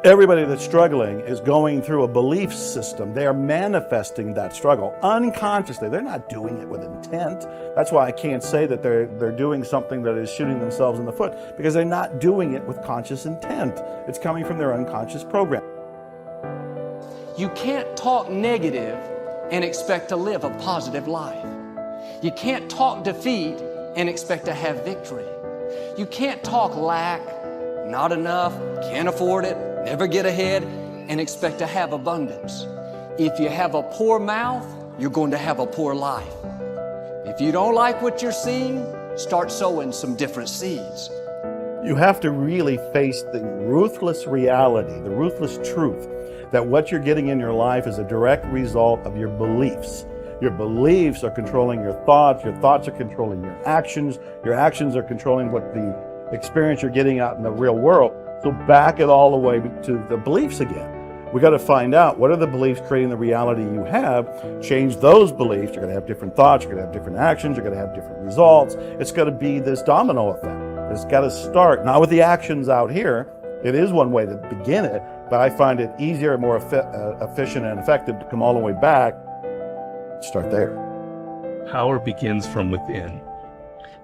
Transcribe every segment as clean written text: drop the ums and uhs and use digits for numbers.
Everybody that's struggling is going through a belief system. They are manifesting that struggle unconsciously. They're not doing it with intent. That's why I can't say that they're doing something that is shooting themselves in the foot, because they're not doing it with conscious intent. It's coming from their unconscious program. You can't talk negative and expect to live a positive life. You can't talk defeat and expect to have victory. You can't talk lack, not enough, can't afford it, never get ahead, and expect to have abundance. If you have a poor mouth, you're going to have a poor life. If you don't like what you're seeing, start sowing some different seeds. You have to really face the ruthless reality, the ruthless truth, that what you're getting in your life is a direct result of your beliefs. Your beliefs are controlling your thoughts are controlling your actions are controlling what the experience you're getting out in the real world. So back it all the way to the beliefs again. We got to find out, what are the beliefs creating the reality you have? Change those beliefs. You're going to have different thoughts, you're going to have different actions, you're going to have different results. It's going to be this domino effect. It's got to start, not with the actions out here. It is one way to begin it, but I find it easier, more efficient and effective to come all the way back. Start there. Power begins from within.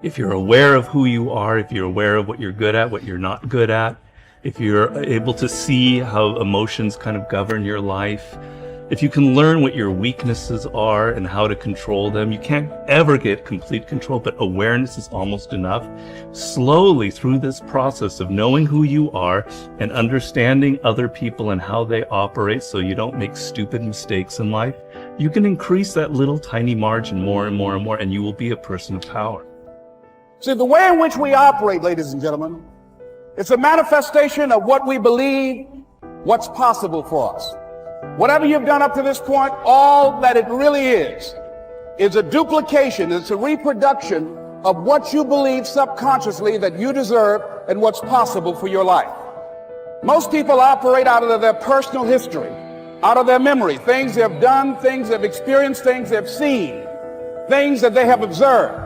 If you're aware of who you are, if you're aware of what you're good at, what you're not good at, if you're able to see how emotions kind of govern your life, if you can learn what your weaknesses are and how to control them, you can't ever get complete control, but awareness is almost enough. Slowly through this process of knowing who you are and understanding other people and how they operate so you don't make stupid mistakes in life, you can increase that little tiny margin more and more and more, and you will be a person of power. See, the way in which we operate, ladies and gentlemen, it's a manifestation of what we believe, what's possible for us. Whatever you've done up to this point, all that it really is a duplication, it's a reproduction of what you believe subconsciously that you deserve and what's possible for your life. Most people operate out of their personal history, out of their memory, things they've done, things they've experienced, things they've seen, things that they have observed.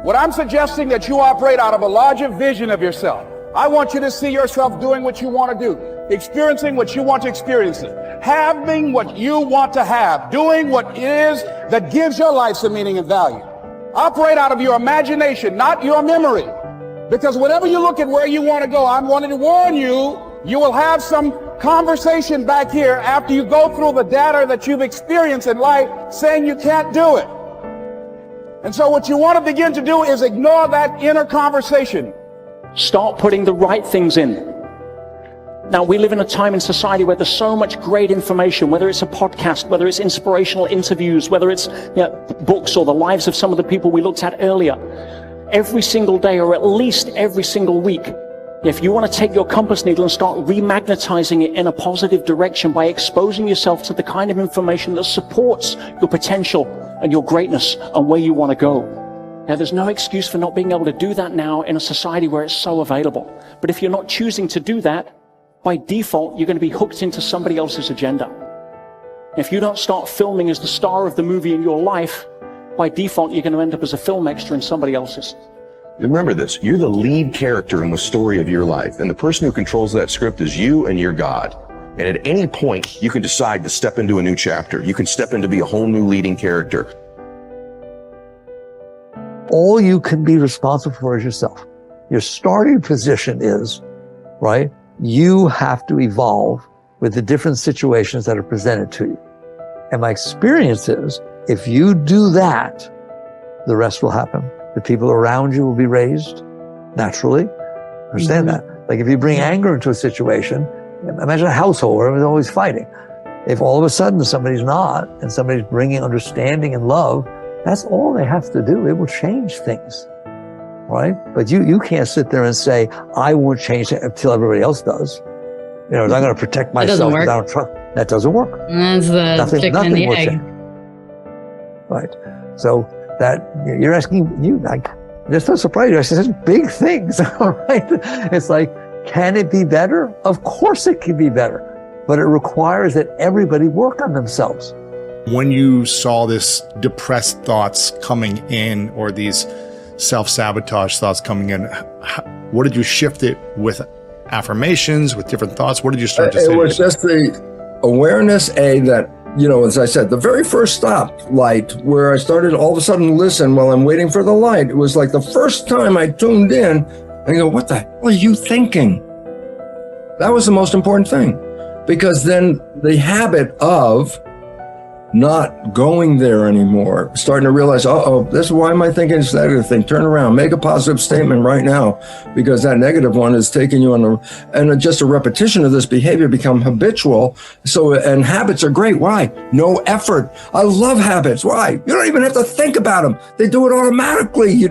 What I'm suggesting that you operate out of a larger vision of yourself. I want you to see yourself doing what you want to do, experiencing what you want to experience, having what you want to have, doing what it is that gives your life some meaning and value. Operate out of your imagination, not your memory. Because whenever you look at where you want to go, I'm wanting to warn you, you will have some conversation back here after you go through the data that you've experienced in life saying you can't do it. And so what you want to begin to do is ignore that inner conversation. Start putting the right things in. Now, we live in a time in society where there's so much great information, whether it's a podcast, whether it's inspirational interviews, whether it's books or the lives of some of the people we looked at earlier. Every single day, or at least every single week, if you want to take your compass needle and start remagnetizing it in a positive direction by exposing yourself to the kind of information that supports your potential and your greatness and where you want to go. Now, there's no excuse for not being able to do that now in a society where it's so available. But if you're not choosing to do that, by default, you're going to be hooked into somebody else's agenda. If you don't start filming as the star of the movie in your life, by default, you're going to end up as a film extra in somebody else's. Remember this, you're the lead character in the story of your life, and the person who controls that script is you and your God. And at any point, you can decide to step into a new chapter. You can step in to be a whole new leading character. All you can be responsible for is yourself. Your starting position is, right, you have to evolve with the different situations that are presented to you. And my experience is, if you do that, the rest will happen. The people around you will be raised naturally. Understand that? Like if you bring anger into a situation, imagine a household where everyone's always fighting. If all of a sudden somebody's not, and somebody's bringing understanding and love, that's all they have to do. It will change things, right? But you can't sit there and say, I won't change it until everybody else does. You know, I'm going to protect myself without trust. That doesn't work. That's the chicken and the egg. Right. So that you're asking, like, just so surprised, you're asking such big things, all right? It's like, can it be better? Of course it can be better, but it requires that everybody work on themselves. When you saw this depressed thoughts coming in, or these self-sabotage thoughts coming in, what did you shift it with affirmations, with different thoughts? What did you start to say? It was just the awareness, that, as I said, the very first stop light where I started all of a sudden to listen while I'm waiting for the light. It was like the first time I tuned in and I go, what the hell are you thinking? That was the most important thing, because then the habit of not going there anymore, starting to realize, this is why am I thinking this negative thing? Turn around, make a positive statement right now, because that negative one is taking you on and just a repetition of this behavior become habitual. So, and habits are great. Why? No effort. I love habits. Why? You don't even have to think about them. They do it automatically,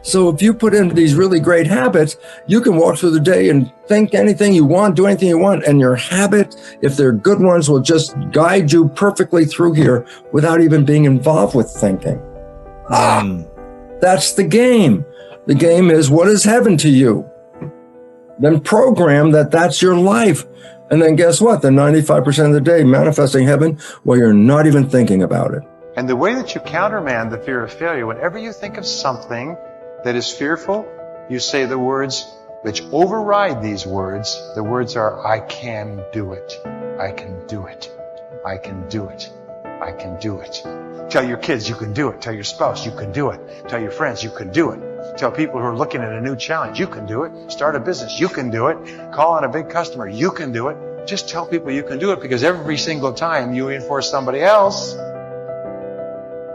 So if you put in these really great habits, you can walk through the day and think anything you want, do anything you want, and your habit, if they're good ones, will just guide you perfectly through here without even being involved with thinking. That's the game. The game is, what is heaven to you? Then program that's your life. And then guess what? The 95% of the day manifesting heaven while you're not even thinking about it. And the way that you countermand the fear of failure, whenever you think of something that is fearful, you say the words which override these words. The words are, I can do it. I can do it. I can do it. I can do it. Tell your kids you can do it. Tell your spouse you can do it. Tell your friends you can do it. Tell people who are looking at a new challenge you can do it. Start a business, you can do it. Call on a big customer, you can do it. Just tell people you can do it, because every single time you reinforce somebody else,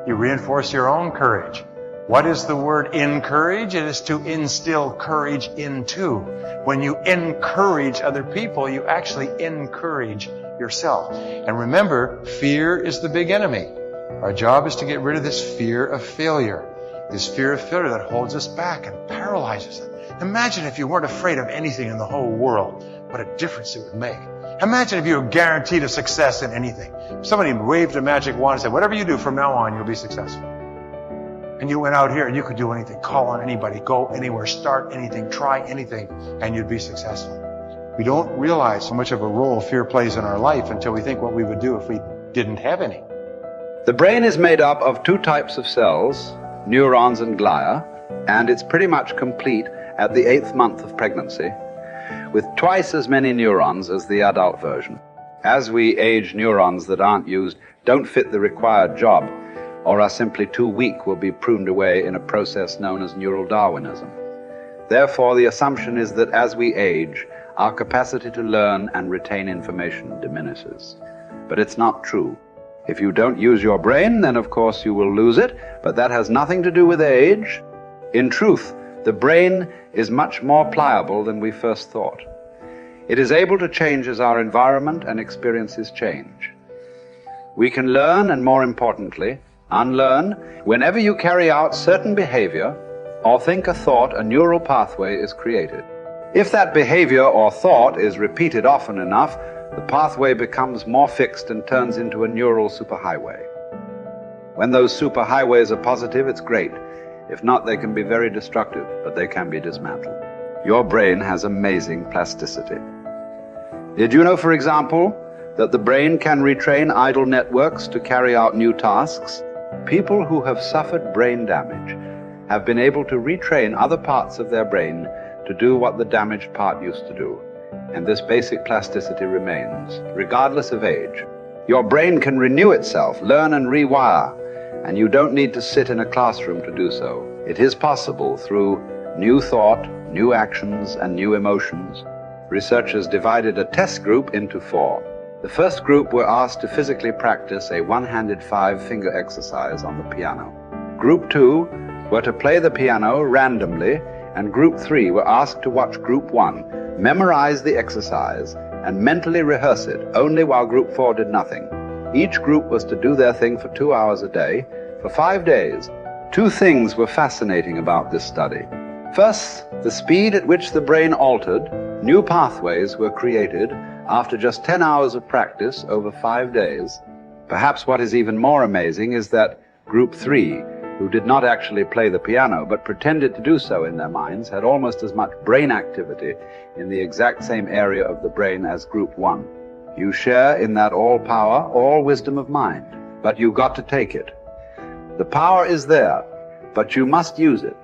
you reinforce your own courage. What is the word encourage? It is to instill courage into. When you encourage other people, you actually encourage yourself. And remember, fear is the big enemy. Our job is to get rid of this fear of failure. This fear of failure that holds us back and paralyzes us. Imagine if you weren't afraid of anything in the whole world, what a difference it would make. Imagine if you were guaranteed a success in anything. If somebody waved a magic wand and said, whatever you do from now on, you'll be successful. And you went out here and you could do anything, call on anybody, go anywhere, start anything, try anything, and you'd be successful. We don't realize how much of a role fear plays in our life until we think what we would do if we didn't have any. The brain is made up of two types of cells, neurons and glia, and it's pretty much complete at the 8th month of pregnancy, with twice as many neurons as the adult version. As we age, neurons that aren't used don't fit the required job, or are simply too weak, will be pruned away in a process known as neural Darwinism. Therefore, the assumption is that as we age, our capacity to learn and retain information diminishes. But it's not true. If you don't use your brain, then of course you will lose it, but that has nothing to do with age. In truth, the brain is much more pliable than we first thought. It is able to change as our environment and experiences change. We can learn, and more importantly, unlearn. Whenever you carry out certain behavior or think a thought, a neural pathway is created. If that behavior or thought is repeated often enough, the pathway becomes more fixed and turns into a neural superhighway. When those superhighways are positive, it's great. If not, they can be very destructive, but they can be dismantled. Your brain has amazing plasticity. Did you know, for example, that the brain can retrain idle networks to carry out new tasks? People who have suffered brain damage have been able to retrain other parts of their brain to do what the damaged part used to do. And this basic plasticity remains, regardless of age. Your brain can renew itself, learn and rewire, and you don't need to sit in a classroom to do so. It is possible through new thought, new actions, and new emotions. Researchers divided a test group into 4. The first group were asked to physically practice a one-handed 5-finger exercise on the piano. Group 2 were to play the piano randomly, and Group 3 were asked to watch Group 1 memorize the exercise and mentally rehearse it only while Group 4 did nothing. Each group was to do their thing for 2 hours a day for 5 days. 2 things were fascinating about this study. First, the speed at which the brain altered, new pathways were created after just 10 hours of practice over 5 days. Perhaps what is even more amazing is that Group 3, who did not actually play the piano but pretended to do so in their minds, had almost as much brain activity in the exact same area of the brain as Group 1. You share in that all power, all wisdom of mind, but you've got to take it. The power is there, but you must use it.